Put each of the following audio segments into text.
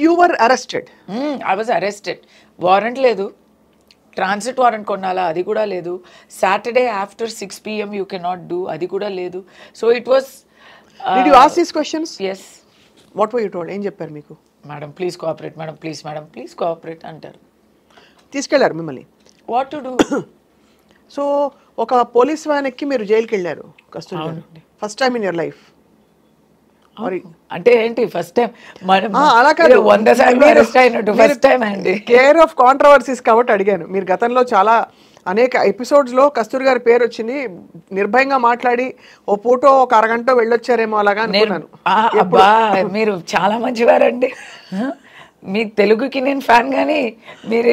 You were arrested. I was arrested. Warrant లేదు, transit warrant కొనాలా అది కూడా లేదు, Saturday after 6 PM you cannot do అది కూడా లేదు. So it was Did you ask these questions? Yes. What were you told? ఏం చెప్పారు మీకు? Madam please cooperate, madam please cooperate అంటారు. తీసుకెళ్లారు మిమ్మల్ని. What to do? సో ఒక పోలీస్ వ్యాన్ ఎక్కి మీరు జైలుకి వెళ్ళారు Kasturi garu. First time in your life. అంటే ఏంటి ఫస్ట్ టైం? అలా కాదు, 100 సార్లు అరెస్ట్ అయినట్టు ఫస్ట్ టైం అండి. కేర్ ఆఫ్ కాంట్రవర్సీస్ కాబట్టి అడిగాను. మీరు గతంలో చాలా అనేక ఎపిసోడ్స్ లో కస్తూరి గారి పేరు వచ్చింది, నిర్భయంగా మాట్లాడి ఓ పూటో ఒక అరగంట వెళ్ళొచ్చారేమో అలాగా అనుకున్నాను. అబ్బా మీరు చాలా మంచివారండి. మీ తెలుగుకి నేను ఫ్యాన్, కానీ మీరు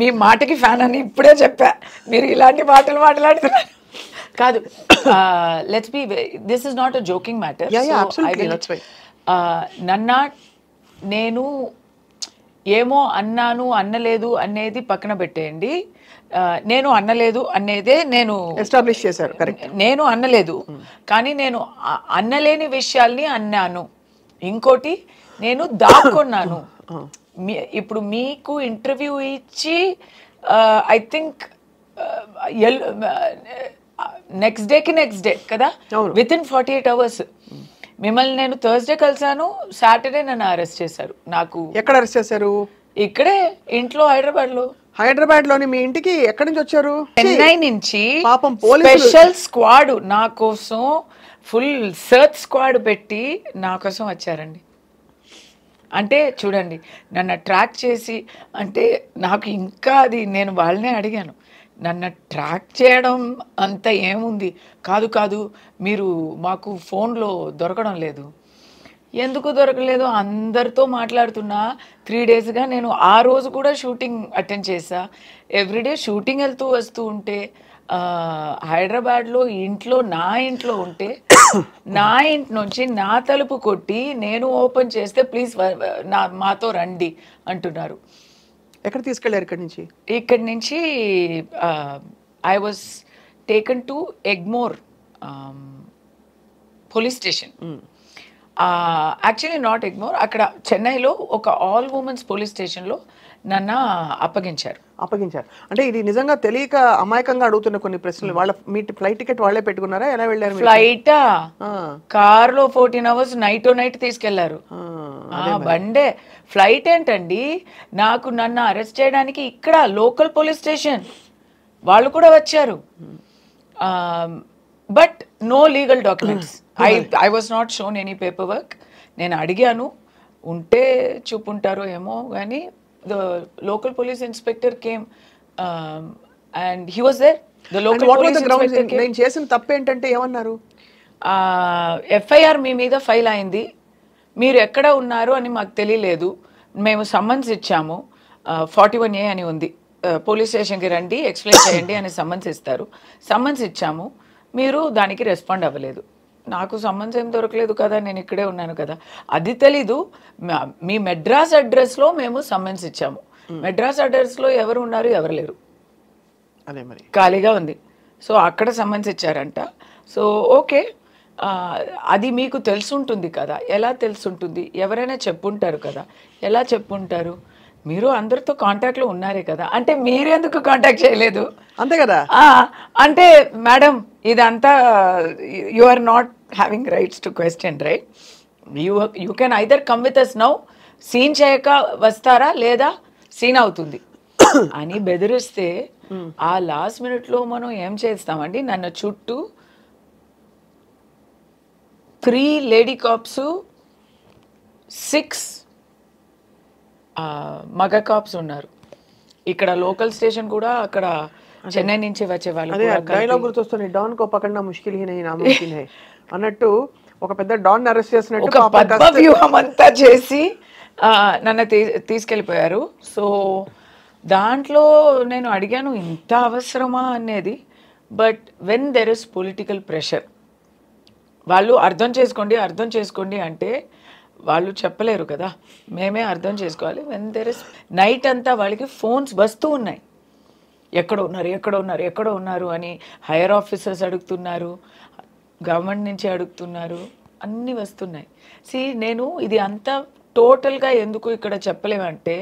మీ మాటకి ఫ్యాన్ అని ఇప్పుడే చెప్పా. మీరు ఇలాంటి మాటలు మాట్లాడుతున్నారు కాదు. Let's be, this is not a joking matter. నన్నా నేను ఏమో అన్నాను అన్నలేదు అనేది పక్కన పెట్టేయండి. నేను అన్నలేదు అనేదే నేను ఎస్టాబ్లిష్ చేశారు. కరెక్ట్, నేను అన్నలేదు, కానీ నేను అన్నలేని విషయాల్ని అన్నాను. ఇంకోటి నేను దాక్కున్నాను. ఇప్పుడు మీకు ఇంటర్వ్యూ ఇచ్చి ఐ థింక్ నెక్స్ట్ డే కదా, విత్ ఇన్ 48 hours మిమ్మల్ని నేను థర్స్డే కలిసాను, సాటర్డే నన్ను అరెస్ట్ చేశారు. నాకు ఎక్కడ అరెస్ట్ చేశారు? ఇక్కడే ఇంట్లో, హైదరాబాద్ లోని మీ ఇంటికి ఎక్కడి నుంచి వచ్చారు? చెన్నై నుంచి పాపం స్పెషల్ స్క్వాడ్ నా కోసం, ఫుల్ సర్చ్ స్క్వాడ్ పెట్టి నా కోసం వచ్చారండి. అంటే చూడండి, నన్ను ట్రాక్ చేసి, అంటే నాకు ఇంకా అది నేను వాళ్ళనే అడిగాను, నన్ను ట్రాక్ చేయడం అంత ఏముంది, కాదు మీరు మాకు ఫోన్లో దొరకడం లేదు. ఎందుకు దొరకలేదు? అందరితో మాట్లాడుతున్నా 3 daysగా. నేను ఆ రోజు కూడా షూటింగ్ అటెండ్ చేసా. ఎవ్రీడే షూటింగ్ వెళ్తూ వస్తూ ఉంటే, హైదరాబాద్లో నా ఇంట్లో ఉంటే, నా ఇంటి నుంచి నా తలుపు కొట్టి నేను ఓపెన్ చేస్తే ప్లీజ్ మాతో రండి అంటున్నారు. ఎక్కడ తీసుకెళ్లారు? ఇక్కడి నుంచి I was taken to Egmore police station. Actually not Egmore, అక్కడ చెన్నైలో ఒక ఆల్ ఉమెన్స్ పోలీస్ స్టేషన్లో నన్ను అప్పగించారు. అంటే ఇది నిజంగా తెలియక అమాయకంగా అడుగుతున్న కొన్ని ప్రశ్నలు. వాళ్ళ మీ ఫ్లైట్ టికెట్ వాళ్ళే పెట్టుకున్నారా? ఎలా వెళ్ళారు? ఫ్లైటా? కార్లో 14 hours నైట్ తీసుకెళ్లారు. బండే. ఫ్లైట్ ఏంటండి? నన్ను అరెస్ట్ చేయడానికి ఇక్కడ లోకల్ పోలీస్ స్టేషన్ వాళ్ళు కూడా వచ్చారు. But no legal documents. I was not shown any paper work. నేను అడిగాను, ఉంటే చూపుంటారో ఏమో, కానీ the local police inspector came and he was there. The local police inspector came. నేను చేసిన తప్పు ఏంటంటే ఏమన్నారు? FIR మీ మీద ఫైల్ అయింది, మీరు ఎక్కడ ఉన్నారు అని మాకు తెలియలేదు, మేము సమ్మన్స్ ఇచ్చాము, 41A అని ఉంది, పోలీస్ స్టేషన్కి రండి ఎక్స్ప్లెయిన్ చేయండి అని సమ్మన్స్ ఇస్తారు. సమ్మన్స్ ఇచ్చాము, మీరు దానికి రెస్పాండ్ అవ్వలేదు. నాకు సమ్మన్స్ ఏం దొరకలేదు కదా, నేను ఇక్కడే ఉన్నాను కదా, అది తెలీదు. మీ మెడ్రాస్ అడ్రస్లో మేము సమ్మన్స్ ఇచ్చాము. మెడ్రాస్ అడ్రస్లో ఎవరు ఉన్నారు, ఎవరు లేరు, అదే మరి ఖాళీగా ఉంది. సో అక్కడ సమ్మన్స్ ఇచ్చారంట. సో ఓకే, అది మీకు తెలుసుంటుంది కదా. ఎలా తెలుసుంటుంది? ఎవరైనా చెప్పుంటారు కదా. ఎలా చెప్పుంటారు? మీరు అందరితో కాంటాక్ట్లో ఉన్నారే కదా, అంటే మీరెందుకు కాంటాక్ట్ చేయలేదు? అంతే కదా. అంటే మేడం ఇదంతా you are not having rights to question, right? You can either come with us now, scene చేయక వస్తారా, లేదా సీన్ అవుతుంది అని బెదిరిస్తే ఆ లాస్ట్ మినిట్లో మనం ఏం చేస్తామండి? నన్ను చుట్టూ 3 లేడీ కాప్స్, 6 మగ కాప్స్ ఉన్నారు. ఇక్కడ లోకల్ స్టేషన్ కూడా, అక్కడ చెన్నై నుంచి వచ్చే వాళ్ళు. డైలాగ్ గుర్తొస్తుంది, don co పకడ్నా Mushkil he Nahi నాముమ్కిన్ high అన్నట్టు. ఒక పెద్ద డాన్ అరెస్ట్ చేసినట్టు ఒక పద్మ వ్యూహం అంతా చేసి నన్ను తీసుకెళ్ళిపోయారు. సో దాంట్లో నేను అడిగాను, ఇంత అవసరమా అనేది. But when there is political pressure, వాళ్ళు అర్థం చేసుకోండి అంటే వాళ్ళు చెప్పలేరు కదా, మేమే అర్థం చేసుకోవాలి. వెన్ దెర్ ఇస్ నైట్ అంతా వాళ్ళకి ఫోన్స్ వస్తూ ఉన్నాయి, ఎక్కడ ఉన్నారు అని. హైయర్ ఆఫీసర్స్ అడుగుతున్నారు, గవర్నమెంట్ నుంచి అడుగుతున్నారు, అన్నీ వస్తున్నాయి. నేను ఇది అంతా టోటల్గా ఎందుకు ఇక్కడ చెప్పలేమంటే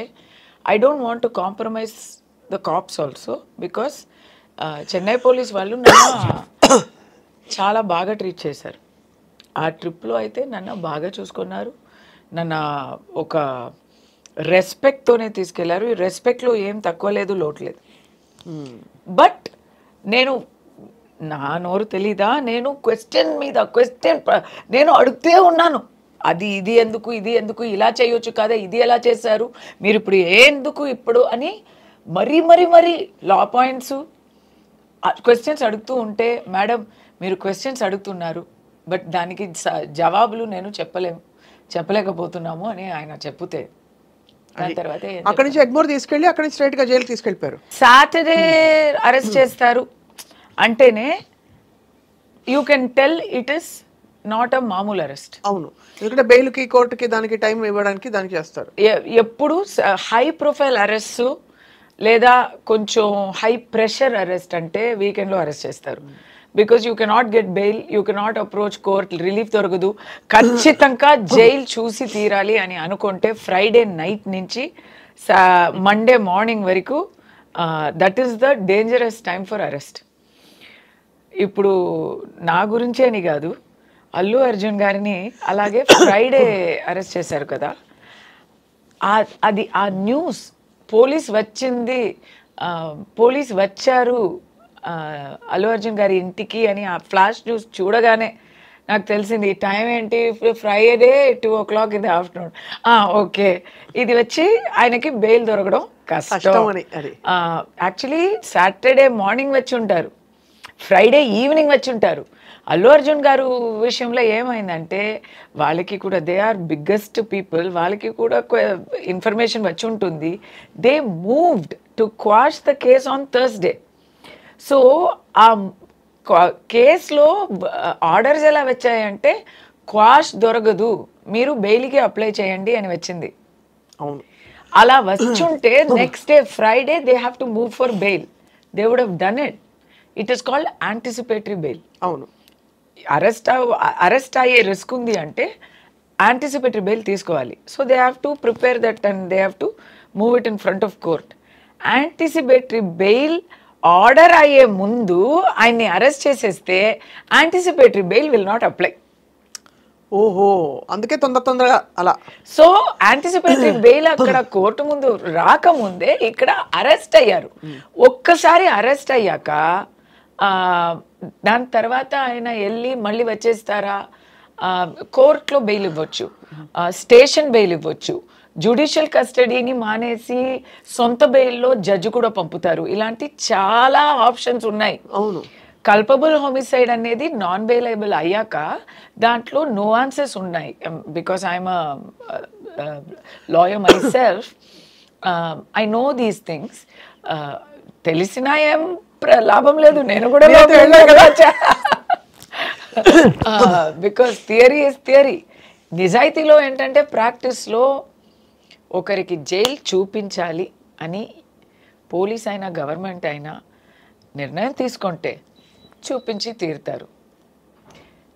I don't want to compromise the cops also because Chennai police వాళ్ళు నన్ను చాలా బాగా ట్రీట్ చేశారు. ఆ ట్రిప్లో అయితే నన్ను బాగా చూసుకున్నారు, నన్ను ఒక రెస్పెక్ట్తోనే తీసుకెళ్లారు. ఈ రెస్పెక్ట్లో ఏం తక్కువ లేదు, లోటు లేదు. బట్ నేను నా నోరు తెలీదా, నేను క్వశ్చన్ మీద క్వశ్చన్ నేను అడుగుతూ ఉన్నాను. అది ఇది ఎందుకు, ఇది ఎందుకు, ఇలా చేయొచ్చు కదా, ఇది ఎలా చేశారు మీరు, ఇప్పుడు ఎందుకు ఇప్పుడు అని మరీ మరీ మరీ లా పాయింట్స్ క్వశ్చన్స్ అడుగుతూ ఉంటే, మేడం మీరు క్వశ్చన్స్ అడుగుతున్నారు బట్ దానికి జవాబులు నేను చెప్పలేకపోతున్నాము అని ఆయన చెప్తే దాని తర్వాత అక్కడి నుంచి ఎగ్మోర్ తీసుకెళ్ళి అక్కడి నుంచి స్ట్రైట్ గా జైలుకి తీసుకెళ్ళిపోయారు. సాటర్డే అరెస్ట్ చేస్తారు అంటేనే you can tell it is not అ మామూలు అరెస్ట్. అవును, ఎందుకంటే బెయిల్కి కోర్టుకి దానికి టైం ఇవ్వడానికి దానికి చేస్తారు. ఎప్పుడు హై ప్రొఫైల్ అరెస్ట్ లేదా కొంచెం హై ప్రెషర్ అరెస్ట్ అంటే వీకెండ్లో అరెస్ట్ చేస్తారు. Because you cannot get bail, you cannot approach court, relief దొరకదు, ఖచ్చితంగా జైలు చూసి తీరాలి అని అనుకుంటే ఫ్రైడే నైట్ నుంచి మండే మార్నింగ్ వరకు that is the dangerous time for arrest. ఇప్పుడు నా గురించే అని కాదు, అల్లు అర్జున్ గారిని అలాగే ఫ్రైడే అరెస్ట్ చేశారు కదా, అది ఆ న్యూస్ పోలీస్ వచ్చింది, పోలీస్ వచ్చారు అల్లు అర్జున్ గారి ఇంటికి అని ఆ ఫ్లాష్ న్యూస్ చూడగానే నాకు తెలిసింది టైం ఏంటి, Friday 2 o'clock in the afternoon. Okay, ఇది వచ్చి ఆయనకి బెయిల్ దొరకడం కష్టం అని. యాక్చువల్లీ సాటర్డే మార్నింగ్ వచ్చి ఉంటారు, ఫ్రైడే ఈవినింగ్ వచ్చి ఉంటారు. అల్లు అర్జున్ గారు విషయంలో ఏమైందంటే వాళ్ళకి కూడా దే ఆర్ బిగ్గెస్ట్ పీపుల్, వాళ్ళకి కూడా ఇన్ఫర్మేషన్ వచ్చి ఉంటుంది. They moved to quash the case on Thursday. So ఆ కేసులో ఆర్డర్స్ ఎలా వచ్చాయంటే క్వాష్ దొరకదు, మీరు బెయిల్కి అప్లై చేయండి అని వచ్చింది. అవును, అలా వచ్చుంటే next day Friday they have to move for bail, they would have done it. It is called anticipatory bail. అవును, అరెస్ట్ అయ్యే రిస్క్ ఉంది అంటే యాంటిసిపేటరీ బెయిల్ తీసుకోవాలి. So they have to prepare that and they have to move it in front of court. Anticipatory bail order అయ్యే ముందు ఆయన్ని arrest చేసేస్తే anticipatory bail will not apply. ఓహో, అందుకే తొందరగా అలా. సో యాంటిసిపేటరీ బెయిల్ అక్కడ కోర్టు ముందు రాకముందే ఇక్కడ అరెస్ట్ అయ్యారు. ఒక్కసారి అరెస్ట్ అయ్యాక దాని తర్వాత ఆయన వెళ్ళి మళ్ళీ వచ్చేస్తారా, కోర్టులో బెయిల్ ఇవ్వచ్చు, స్టేషన్ బెయిల్ ఇవ్వచ్చు, జ్యుడిషియల్ కస్టడీని మానేసి సొంత బెయిల్లో జడ్జి కూడా పంపుతారు. ఇలాంటి చాలా ఆప్షన్స్ ఉన్నాయి. అవును, కల్పబుల్ హోమిసైడ్ అనేది నాన్ బెయిలబుల్ అయ్యాక దాంట్లో నువాన్సెస్ ఉన్నాయి. Because I'm lawyer my self, I know these things. తెలిసినా ఏం లాభం లేదు, నేను కూడా బికాస్ థియరీ ఇస్ థియరీ. నిజాయితీలో ఏంటంటే ప్రాక్టీస్లో ఒకరికి జైలు చూపించాలి అని పోలీస్ అయినా గవర్నమెంట్ అయినా నిర్ణయం తీసుకుంటే చూపించి తీరుతారు.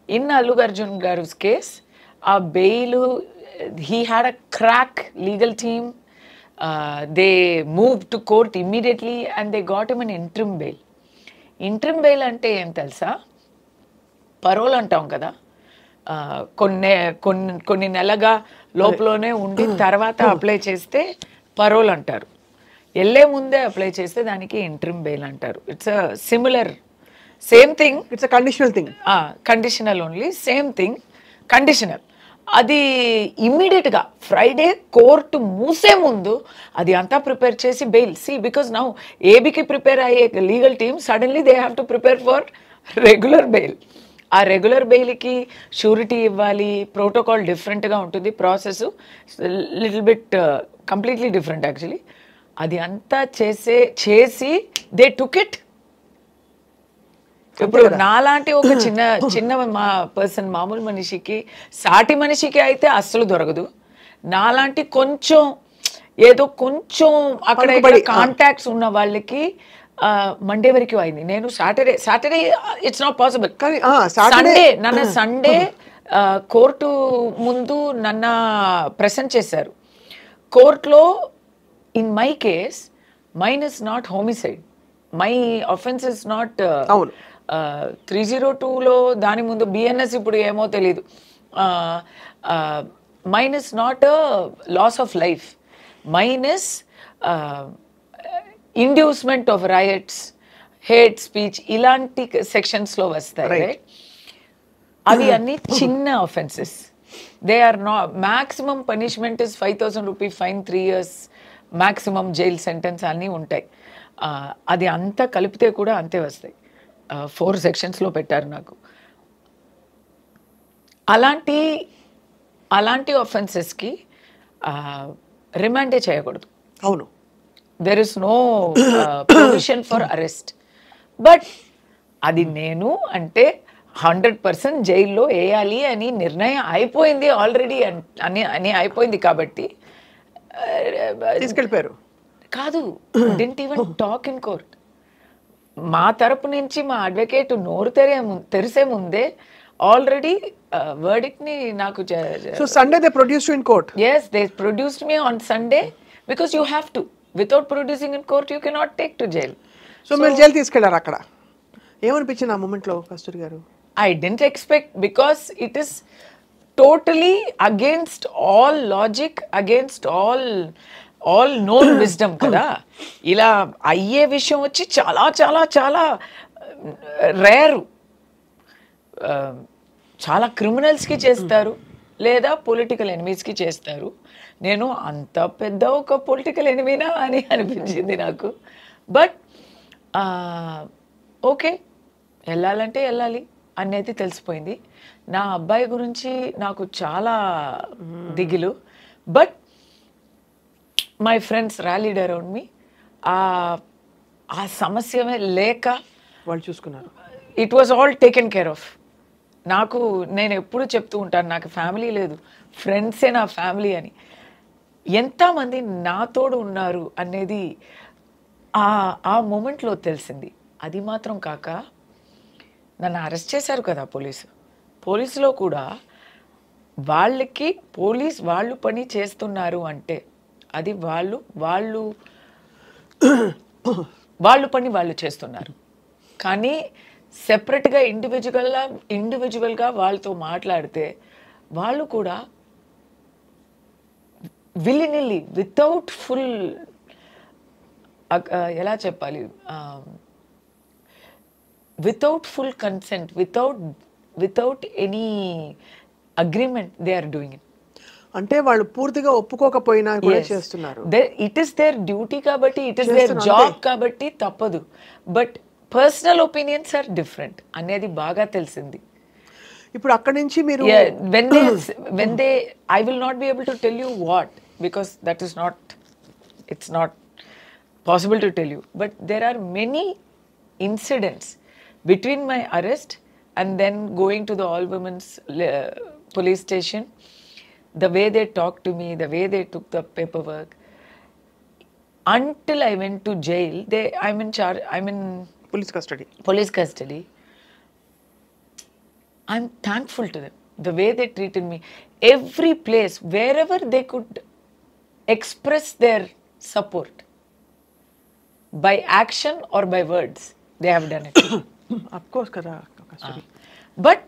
ఇన్ అల్లు అర్జున్ గారు కేస్ ఆ bail, he had a crack legal team, they move to court immediately and they got him an interim bail. Interim bail అంటే ఏం తెలుసా, పరోల్ అంటాం కదా, కొన్ని నెలగా లోపలనే ఉండి తర్వాత అప్లై చేస్తే పరోల్ అంటారు. వెళ్ళే ముందే అప్లై చేస్తే దానికి ఇంట్రిమ్ బెయిల్ అంటారు. It's a similar, same thing, it's a conditional thing, conditional only, same thing conditional. అది ఇమ్మీడియట్గా ఫ్రైడే కోర్టు మూసే ముందు అది అంతా ప్రిపేర్ చేసి బెయిల్. సి బికాస్ నౌ ఏబీకి ప్రిపేర్ అయ్యే legal team suddenly they have to prepare for regular bail. ఆ రెగ్యులర్ బెయిల్కి షూరిటీ ఇవ్వాలి, ప్రోటోకాల్ డిఫరెంట్గా ఉంటుంది, process little bit completely different actually. అది అంతా చేసి దే టుక్ ఇట్. ఇప్పుడు నాలాంటి ఒక చిన్న పర్సన్, మామూలు మనిషికి, సాటి మనిషికి అయితే అస్సలు దొరకదు. నాలాంటి కొంచెం ఏదో కొంచెం అక్కడ కాంటాక్ట్స్ ఉన్న వాళ్ళకి మండే వరకు అయింది. నేను Saturday it's not possible. Sunday court ముందు నన్ను ప్రెసెంట్ చేశారు. కోర్టులో in my case mine is not homicide, my offence is not అవును. 302లో దాని ముందు బిఎన్ఎస్ ఇప్పుడు ఏమో తెలీదు. Mine is not loss of life, mine is inducement of rights, hate speech, ఇలాంటి సెక్షన్స్లో వస్తాయి. Right. అవి అన్ని చిన్న offences. They are not, maximum punishment is 5,000 rupee fine, 3 years maximum jail sentence అన్నీ ఉంటాయి. అది అంతా కలిపితే కూడా అంతే వస్తాయి. 4 సెక్షన్స్లో పెట్టారు నాకు. అలాంటి ఆఫెన్సెస్కి రిమాండే చేయకూడదు. అవును. There is no provision for arrest. But అది నేను అంటే 100% జైల్లో వేయాలి అని నిర్ణయం అయిపోయింది ఆల్రెడీ అని అయిపోయింది కాబట్టి తీసుకెళ్ళిపోయారు. కాదు, didn't even talk in court. మా తరపు నుంచి మా అడ్వకేట్ నోరు తెరిసే ముందే ఆల్రెడీ వర్డిక్ట్ ని నాకు. So Sunday they produced in court. yes, they produced me on Sunday because you have to, without producing in court you cannot take to jail. So మీరు jail తీసుకెళ్లారు. అక్కడ ఏమనిపించింది ఆ మూమెంట్లో కస్తూరి గారు? I didn't expect, because it is totally against all logic, against all known wisdom కదా. ఇలా అయ్యే విషయం వచ్చి చాలా చాలా చాలా రేరు. చాలా క్రిమినల్స్కి చేస్తారు లేదా పొలిటికల్ ఎనిమీస్కి చేస్తారు. నేను అంత పెద్ద ఒక పొలిటికల్ ఎనిమీనా అని అనిపించింది నాకు. బట్ ఓకే, వెళ్ళాలంటే వెళ్ళాలి అనేది తెలిసిపోయింది. నా అబ్బాయి గురించి నాకు చాలా దిగులు. But my friends rallied around me. ఆ సమస్యమే లేక వాళ్ళు చూసుకున్నారు. It was all taken care of. నేను ఎప్పుడు చెప్తూ ఉంటాను, నాకు ఫ్యామిలీ లేదు, ఫ్రెండ్సే నా ఫ్యామిలీ అని. ఎంతమంది నాతోడు ఉన్నారు అనేది ఆ మూమెంట్లో తెలిసింది. అది మాత్రం కాక నన్ను అరెస్ట్ చేశారు కదా పోలీసులో కూడా వాళ్ళు పని చేస్తున్నారు అంటే అది వాళ్ళు పని వాళ్ళు చేస్తున్నారు. కానీ సెపరేట్గా ఇండివిజువల్గా వాళ్ళతో మాట్లాడితే వాళ్ళు కూడా విల్లినిల్లీ వితౌట్ ఫుల్, ఎలా చెప్పాలి, without full consent, without any agreement, they are doing it. అంటే వాళ్ళు పూర్తిగా ఒప్పుకోకపోయినా కూడా చేస్తున్నారు. It is their duty కాబట్టి, it is their job కాబట్టి తప్పదు. But personal opinions are different అనేది బాగా తెలిసింది. ఇప్పుడు అక్కడి నుంచి మీరు when they I will not be able to tell you what, because that is not, it's not possible to tell you. But there are many incidents between my arrest and then going to the all women's police station, the way they talked to me, the way they took the paperwork, until I went to jail. I'm in police custody. I'm thankful to them, the way they treated me. Every place, wherever they could express their support by action or by words, they have done it. Of course kada Kasturi. But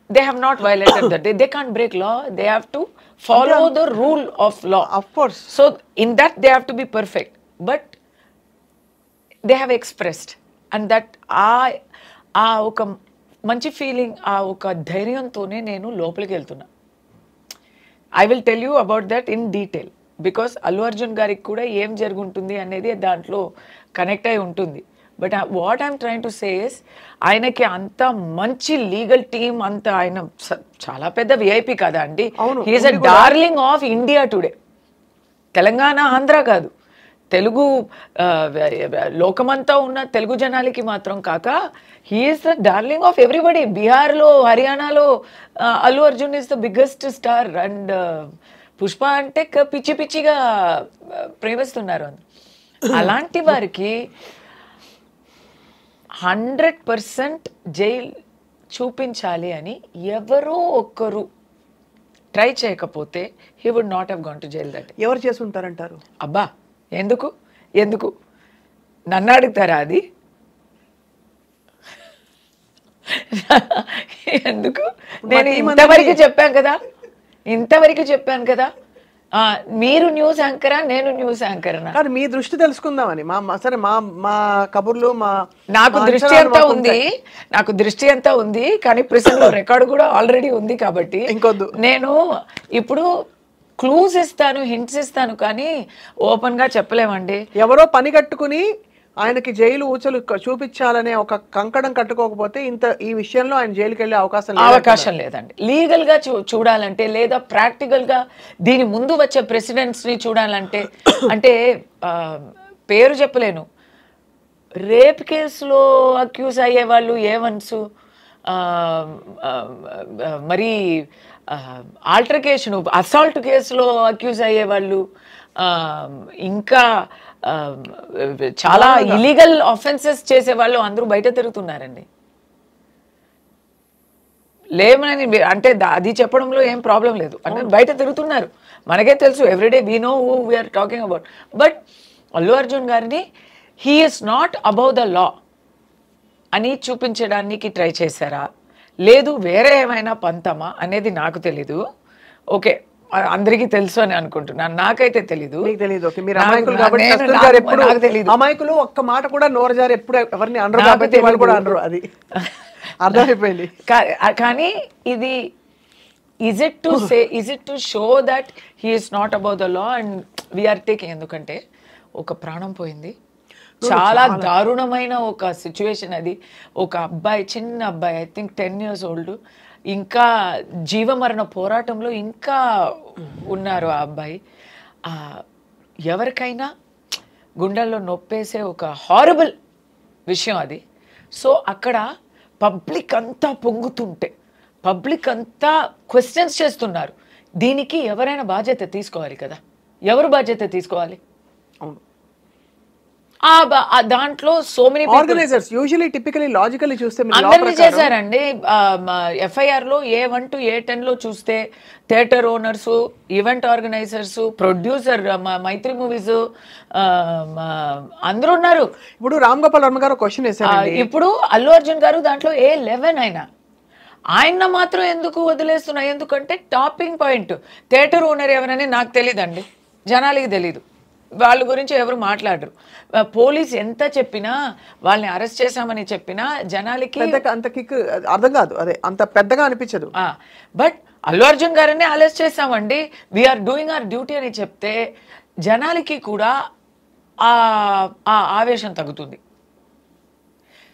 they have not violated that. They can't break law. They have to follow the rule of law. Of course. So in that they have to be perfect. But they have expressed, and that oka manchi feeling, oka dhairyanthone nenu lopaliki veltuna. I will tell you about that in detail, because Allu Arjun gariki kuda em jaruguntundi anedi dantlo connect ayi untundi. But what I'm trying to say is, ఆయనకి అంత మంచి legal team, అంత ఆయన చాలా పెద్ద VIP కదా అండి. He's a darling of India today. Telangana, Andhra కాదు, తెలుగు లోకమంతా ఉన్న తెలుగు జనాలకి మాత్రం కాక he's the darling of everybody. బీహార్లో, హర్యానాలో Allu Arjun is the biggest star. And Pushpa అంటే పిచ్చి పిచ్చిగా ప్రేమిస్తున్నారు. అలాంటి వారికి 100% జైల్ చూపించాలి అని ఎవరో ఒక్కరు ట్రై చేయకపోతే he would not have gone to jail that. ఎవరు చేసి ఉంటారంటారు? అబ్బా ఎందుకు నన్ను అడుగుతారా అది? ఎందుకు? నేను ఇంతవరకు చెప్పాను కదా మీరు న్యూస్ యాంకరా, నేను న్యూస్ యాంకర్నా? కాదు, మీ దృష్టి తెలుసుకుందామని. సరే, మా కబుర్లు నాకు దృష్టి అంతా ఉంది కానీ ప్రెసెంట్ లో రికార్డు కూడా ఆల్రెడీ ఉంది కాబట్టి ఇంకొద్దు. నేను ఇప్పుడు క్లూస్ ఇస్తాను, హింట్స్ ఇస్తాను కానీ ఓపెన్ గా చెప్పలేమండి. ఎవరో పని కట్టుకుని ఆయనకి జైలు ఊచలు చూపించాలనే ఒక కంకణం కట్టుకోకపోతే ఈ విషయంలో ఆయన జైలుకి వెళ్ళే అవకాశం లేదండి. లీగల్ గా చూడాలంటే లేదా ప్రాక్టికల్ గా దీని ముందు వచ్చే ప్రెసిడెంట్స్ ని చూడాలంటే అంటే పేరు చెప్పలేను, రేప్ కేసులో అక్యూజ్ అయ్యే వాళ్ళు ఏవన్స్, మరి ఆల్టర్కేషన్ అసాల్ట్ కేసులో అక్యూజ్ అయ్యే వాళ్ళు, ఇంకా చాలా ఇలీగల్ ఆఫెన్సెస్ చేసే వాళ్ళు అందరూ బయట తిరుగుతున్నారండి. లేమని అంటే అది చెప్పడంలో ఏం ప్రాబ్లం లేదు, అంటే బయట తిరుగుతున్నారు, మనకే తెలుసు, every day we know who we're talking about. But Allu Arjun గారిని he is not above the law అని చూపించడానికి ట్రై చేశారా, లేదు వేరే ఏమైనా పంతమా అనేది నాకు తెలీదు. ఓకే, అందరికీ తెలుసు అని అనుకుంటున్నాను, నాకైతే తెలీదు. అమాయకులు ఒక్క మాట కూడా నోరు జారి ఎప్పుడు ఎవరిని అనరు కాబట్టి వాళ్ళు కూడా అనరు, అది అర్థమైపోయింది. కానీ ఇది is it to show that he is not above the law and we are taking, ఎందుకంటే ఒక ప్రాణం పోయింది, చాలా దారుణమైన ఒక సిచ్యువేషన్ అది. ఒక అబ్బాయి, చిన్న అబ్బాయి, ఐ థింక్ 10 years old, ఇంకా జీవమరణ పోరాటంలో ఇంకా ఉన్నారు ఆ అబ్బాయి. ఎవరికైనా గుండెల్లో నొప్పేసే ఒక హారబుల్ విషయం అది. సో అక్కడ పబ్లిక్ అంతా పొంగుతుంటే, పబ్లిక్ అంతా క్వశ్చన్స్ చేస్తున్నారు, దీనికి ఎవరైనా బాధ్యత తీసుకోవాలి కదా. ఎవరు బాధ్యత తీసుకోవాలి? అవును, దాంట్లో so many organisers usually typically logically చూస్తే అందరినీ చేశారండి. ఎఫ్ఐఆర్ లో A1 to A10 లో చూస్తే theatre owners, event organisers, producer, Mythri Movies అందరూ ఉన్నారు. ఇప్పుడు రామ్ గోపాల్ వర్మ గారు క్వశ్చన్ వేశారు, ఇప్పుడు అల్లు అర్జున్ గారు దాంట్లో A11 అయినా ఆయన మాత్రం ఎందుకు వదిలేస్తున్నా? ఎందుకంటే టాపింగ్ పాయింట్ థియేటర్ ఓనర్ ఎవరని నాకు తెలియదండి, జనాలకి తెలీదు, వాళ్ళ గురించి ఎవరు మాట్లాడరు. పోలీస్ ఎంత చెప్పినా, వాళ్ళని అరెస్ట్ చేశామని చెప్పినా జనాలకి అంత కిక్ అర్థం కాదు, అదే అంత పెద్దగా అనిపించదు. బట్ అల్లు అర్జున్ గారిని అరెస్ట్ చేశామండి, వీఆర్ డూయింగ్ అవర్ డ్యూటీ అని చెప్తే జనాలకి కూడా ఆ ఆవేశం తగ్గుతుంది.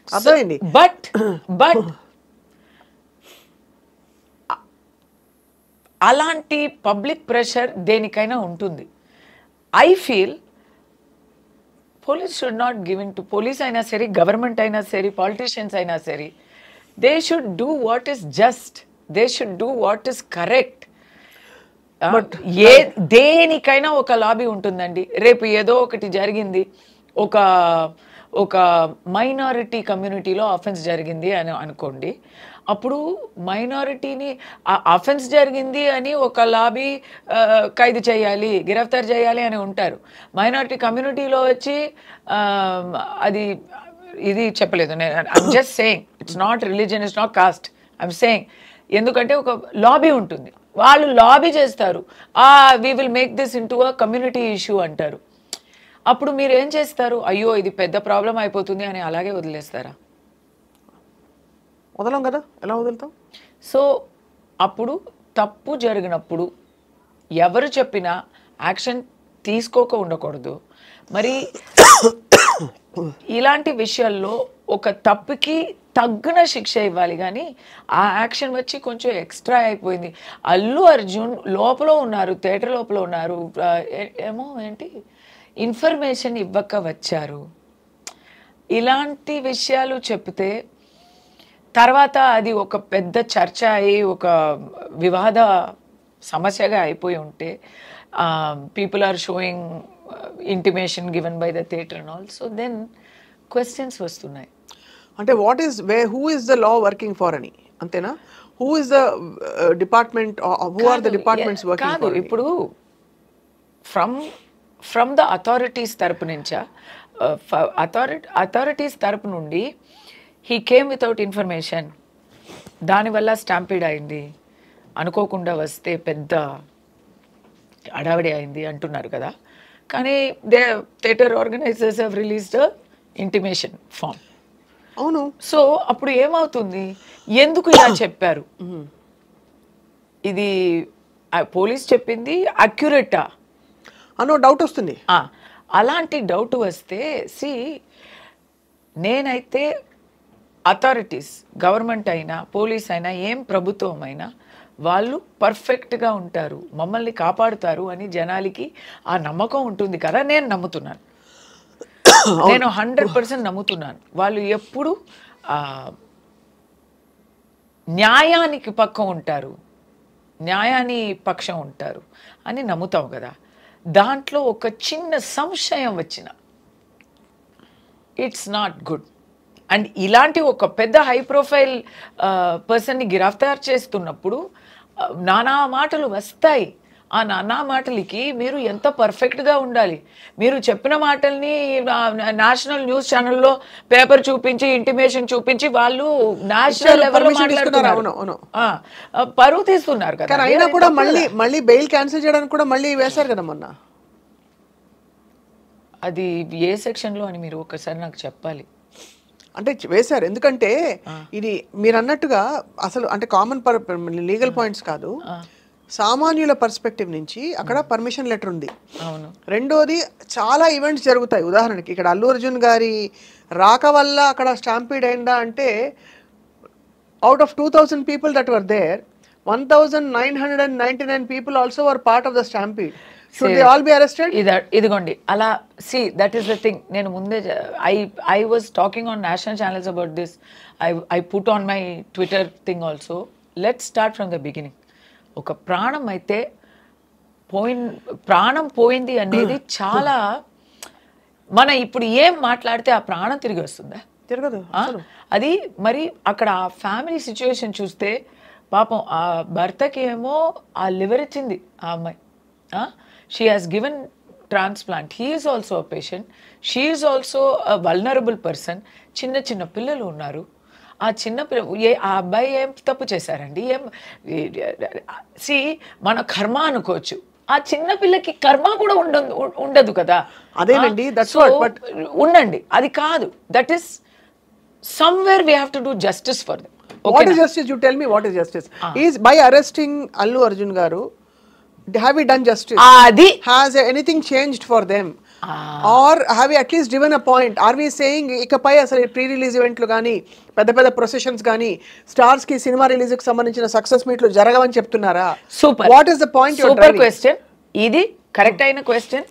అర్థమైంది. బట్ అలాంటి పబ్లిక్ ప్రెషర్ దేనికైనా ఉంటుంది. I feel police should not give in to police అయినా సరే, గవర్నమెంట్ అయినా సరే, politicians అయినా సరే, they should do what is just, they should do what is correct. దేనికైనా ఒక లాబీ ఉంటుందండి. రేపు ఏదో ఒకటి జరిగింది, ఒక మైనారిటీ కమ్యూనిటీలో అఫెన్స్ జరిగింది అని అనుకోండి, అప్పుడు మైనారిటీని అఫెన్స్ జరిగింది అని ఒక లాబీ ఖైదు చేయాలి, గిరఫ్తార్ చేయాలి అని ఉంటారు. మైనారిటీ కమ్యూనిటీలో వచ్చి ఇది చెప్పలేదు. I'm just saying, it's not religion, it's not cost, I'm saying. ఎందుకంటే ఒక లాబీ ఉంటుంది, వాళ్ళు లాబీ చేస్తారు, we will make this into a community issue అంటారు. అప్పుడు మీరు ఏం చేస్తారు? అయ్యో ఇది పెద్ద ప్రాబ్లం అయిపోతుంది అని అలాగే వదిలేస్తారా? వదలం కదా, ఎలా వదులుతాం? సో అప్పుడు తప్పు జరిగినప్పుడు ఎవరు చెప్పినా యాక్షన్ తీసుకోక ఉండకూడదు. మరి ఇలాంటి విషయాల్లో ఒక తప్పుకి తగ్గిన శిక్ష ఇవ్వాలి, కానీ ఆ యాక్షన్ వచ్చి కొంచెం ఎక్స్ట్రా అయిపోయింది. అల్లు అర్జున్ లోపల ఉన్నారు, థియేటర్ లోపల ఉన్నారు, ఏమో ఏంటి ఇన్ఫర్మేషన్ ఇవ్వక వచ్చారు, ఇలాంటి విషయాలు చెప్తే తర్వాత అది ఒక పెద్ద చర్చ అయ్యి ఒక వివాద సమస్యగా అయిపోయి ఉంటే, people are showing intimation given by the theatre and all, so then questions వస్తున్నాయి. అంటే what is who is the law working for అని అంతేనా? Who is the department, who are the departments working కాదు ఫర్? ఇప్పుడు from the authorities తరపు నుంచా, authorities తరపు నుండి హీ కేమ్ వితౌట్ ఇన్ఫర్మేషన్, దానివల్ల స్టాంపీడ్ అయింది, అనుకోకుండా వస్తే పెద్ద అడావిడి అయింది అంటున్నారు కదా. కానీ theatre organisers have released intimation form. అవును. సో అప్పుడు ఏమవుతుంది, ఎందుకు ఇలా చెప్పారు, ఇది పోలీస్ చెప్పింది అక్యురేటా అనో డౌట్ వస్తుంది. అలాంటి డౌట్ వస్తే నేనైతే అథారిటీస్, గవర్నమెంట్ అయినా పోలీస్ అయినా ఏం ప్రభుత్వం అయినా వాళ్ళు పర్ఫెక్ట్గా ఉంటారు, మమ్మల్ని కాపాడుతారు అని జనాలకి ఆ నమ్మకం ఉంటుంది కదా. నేను నమ్ముతున్నాను, నేను 100% నమ్ముతున్నాను. వాళ్ళు ఎప్పుడు న్యాయానికి పక్కం ఉంటారు, న్యాయాన్ని పక్షం ఉంటారు అని నమ్ముతాం కదా. దాంట్లో ఒక చిన్న సంశయం వచ్చిన ఇట్స్ నాట్ గుడ్. అండ్ ఇలాంటి ఒక పెద్ద హై ప్రొఫైల్ పర్సన్ని గిరఫ్తార్ చేస్తున్నప్పుడు నానా మాటలు వస్తాయి. ఆ నానా మాటలకి మీరు ఎంత పర్ఫెక్ట్గా ఉండాలి. మీరు చెప్పిన మాటల్ని నేషనల్ న్యూస్ ఛానల్లో పేపర్ చూపించి, ఇంటిమేషన్ చూపించి వాళ్ళు నేషనల్ లెవెల్లో మాట్లాడుతున్నారు, పరువు తీస్తున్నారు కదా. అయినా కూడా మళ్ళీ బెయిల్ క్యాన్సిల్ చేయడానికి కూడా మళ్ళీ వేశారు కదా మొన్న. అది ఏ సెక్షన్లో అని మీరు ఒకసారి నాకు చెప్పాలి. అంటే వేశారు, ఎందుకంటే ఇది మీరు అన్నట్టుగా అసలు అంటే కామన్ లీగల్ పాయింట్స్ కాదు, సామాన్యుల పర్స్పెక్టివ్ నుంచి అక్కడ పర్మిషన్ లెటర్ ఉంది. రెండోది చాలా ఈవెంట్స్ జరుగుతాయి. ఉదాహరణకి ఇక్కడ అల్లు అర్జున్ గారి రాక వల్ల అక్కడ స్టాంపీడ్ అయిందా అంటే out of 2000 people that were there, 1999 people also were part of the stampede. Should they all be arrested? ఇదిగోండి అలా. that is the thing. నేను ముందే I was talking on national channels about this. I put on my Twitter thing also. Let's start from the beginning. ఒక ప్రాణం అయితే ప్రాణం పోయింది అనేది చాలా, మన ఇప్పుడు ఏం మాట్లాడితే ఆ ప్రాణం తిరిగి వస్తుందా? తిరగదు. అది మరి అక్కడ ఆ ఫ్యామిలీ సిచ్యువేషన్ చూస్తే పాపం ఆ భర్తకి ఏమో ఆ లివర్ ఇచ్చింది ఆ అమ్మాయి. She has given transplant. He is also a patient, she is also a vulnerable person. చిన్న చిన్న పిల్లలు ఉన్నారు. ఆ చిన్న ఆ అబ్బాయి ఏం తప్పు చేశారండి? మన కర్మ అనుకోవచ్చు, ఆ చిన్న పిల్లకి కర్మ కూడా ఉండదు కదా. అదేనండి, ఉండండి, అది కాదు. That is somewhere we have to do justice for them. What is justice? You tell me what is justice. Is by arresting Allu Arjun garu, have we done justice? Has anything changed for them? Or have we at least given a point? Are we saying ikapai asalu pre-release event lu gaani pedda processions gaani stars ki cinema release ku sambandhinchina success meet lu jaragavani cheptunnara? Super. What is the point you are driving? Super question. ఇది correct అయిన question.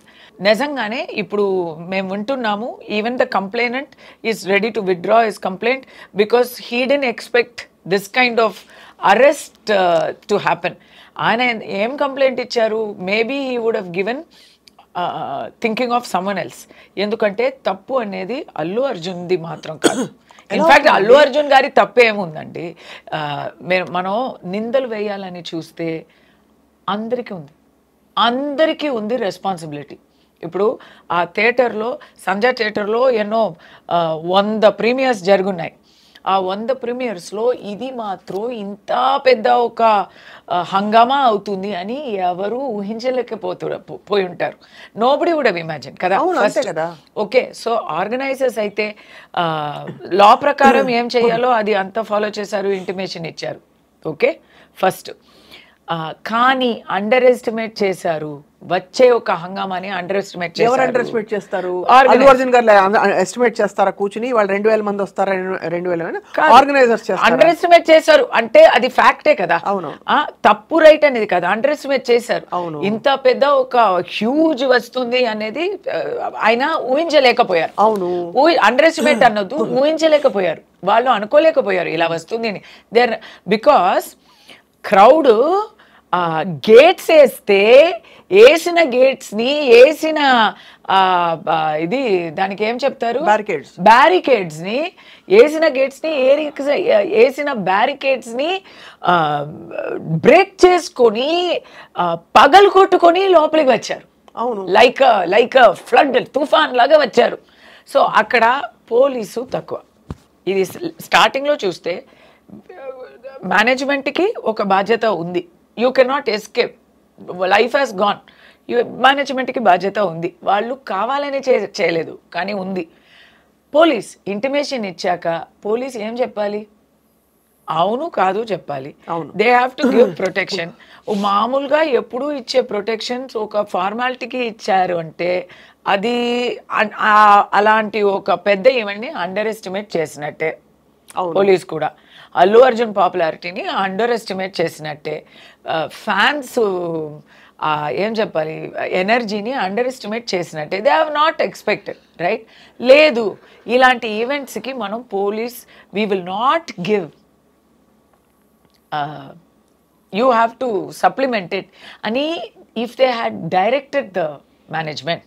నిజంగానే ఇప్పుడు మేము వింటున్నాము, even the complainant is ready to withdraw his complaint because he didn't expect this kind of arrest to happen. ఆయన ఏం complaint ఇచ్చారు? Maybe he would have given thinking of someone else. ఎందుకంటే తప్పు అనేది అల్లు అర్జున్ది మాత్రం కాదు. ఇన్ఫ్యాక్ట్ అల్లు అర్జున్ గారి తప్పు ఏముందండి? మనం నిందలు వేయాలని చూస్తే అందరికీ ఉంది రెస్పాన్సిబిలిటీ. ఇప్పుడు ఆ థియేటర్లో, సంజయ్ థియేటర్లో ఎన్నో 100 ప్రీమియర్స్ జరుగున్నాయి. ఆ 100 ప్రీమియర్స్లో ఇది మాత్రం ఇంత పెద్ద ఒక హంగామా అవుతుంది అని ఎవరు పోయి ఉంటారు. నోబడి వుడ్ హావ్ ఇమాజిన్ కదా. ఓకే, సో ఆర్గనైజర్స్ అయితే లా ప్రకారం ఏం చేయాలో అది అంతా ఫాలో చేశారు, ఇంటిమేషన్ ఇచ్చారు. Okay, first. కానీ అండర్ ఎస్టిమేట్ చేశారు. వచ్చే ఒక హంగామాని అండర్ ఎస్టిమేట్ చేస్తారు. ఎవరు అండర్ ఎస్టిమేట్ చేస్తారు? అల్లు అర్జున్ గారు ఎస్టిమేట్ చేస్తారా కూర్చుని? వాళ్ళు 2000 మంది వస్తారా? 2000 ఆర్గనైజర్స్ చేస్తారు. అండర్ ఎస్టిమేట్ చేశారు అంటే అది ఫ్యాక్టే కదా. అవును, తప్పు రైట్ అనేది కదా, అండర్ ఎస్టిమేట్ చేశారు. ఇంత పెద్ద ఒక హ్యూజ్ వస్తుంది అనేది ఆయన ఊహించలేకపోయారు. అవును, అండర్ ఎస్టిమేట్ అన్నది ఊహించలేకపోయారు, వాళ్ళు అనుకోలేకపోయారు ఇలా వస్తుంది అని. బికాస్ క్రౌడ్ గేట్స్ వేసిన గేట్స్ని వేసిన ఇది దానికి ఏం చెప్తారు, బ్యారికేడ్స్ని వేసిన బ్యారికేడ్స్ని బ్రేక్ చేసుకొని పగలు కొట్టుకొని లోపలికి వచ్చారు. అవును, లైక్ ఫ్లడ్ తుఫాన్ లాగా వచ్చారు. సో అక్కడ పోలీసు తక్కువ. ఇది స్టార్టింగ్లో చూస్తే మేనేజ్మెంట్కి ఒక బాధ్యత ఉంది. You cannot escape, life has gone. మేనేజ్మెంట్కి బాధ్యత ఉంది, వాళ్ళు కావాలని చేయలేదు కానీ ఉంది. పోలీస్ ఇంటిమేషన్ ఇచ్చాక పోలీస్ ఏం చెప్పాలి, అవును కాదు చెప్పాలి. They have to give protection. మామూలుగా ఎప్పుడు ఇచ్చే ప్రొటెక్షన్స్ ఒక ఫార్మాలిటీకి ఇచ్చారు అంటే అది అలాంటి ఒక పెద్ద ఈవెంట్ని అండర్ ఎస్టిమేట్ చేసినట్టే. పోలీస్ కూడా అల్లు అర్జున్ పాపులారిటీని అండర్ ఎస్టిమేట్ చేసినట్టే, ఫ్యాన్స్ ఏం చెప్పాలి ఎనర్జీని అండర్ ఎస్టిమేట్ చేసినట్టే. They have not expected, right? లేదు, ఇలాంటి ఈవెంట్స్కి మనం police we will not give, you have to supplement it అని if they had directed the management,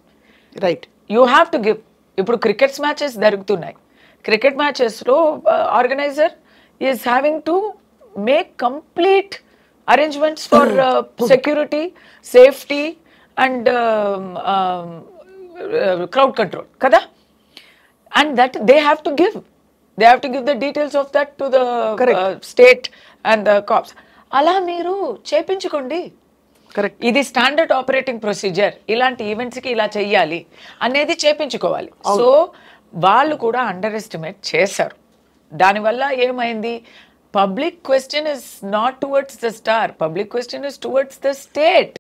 right, you have to give. ఇప్పుడు క్రికెట్స్ మ్యాచెస్ జరుగుతున్నాయి. క్రికెట్ మ్యాచెస్లో organiser is having to make complete arrangements for security, safety and crowd control kada, and that they have to give the details of that to the state and the cops. ala meeru chepinchukondi, correct, ఇది standard operating procedure, ఇలాంటి ఈవెంట్స్కి ఇలా చెయ్యాలి అనేది చేపించుకోవాలి. So వాళ్ళు కూడా under estimate చేశారు. దానివల్ల ఏమైంది, public question is not towards the star, public question is towards the state.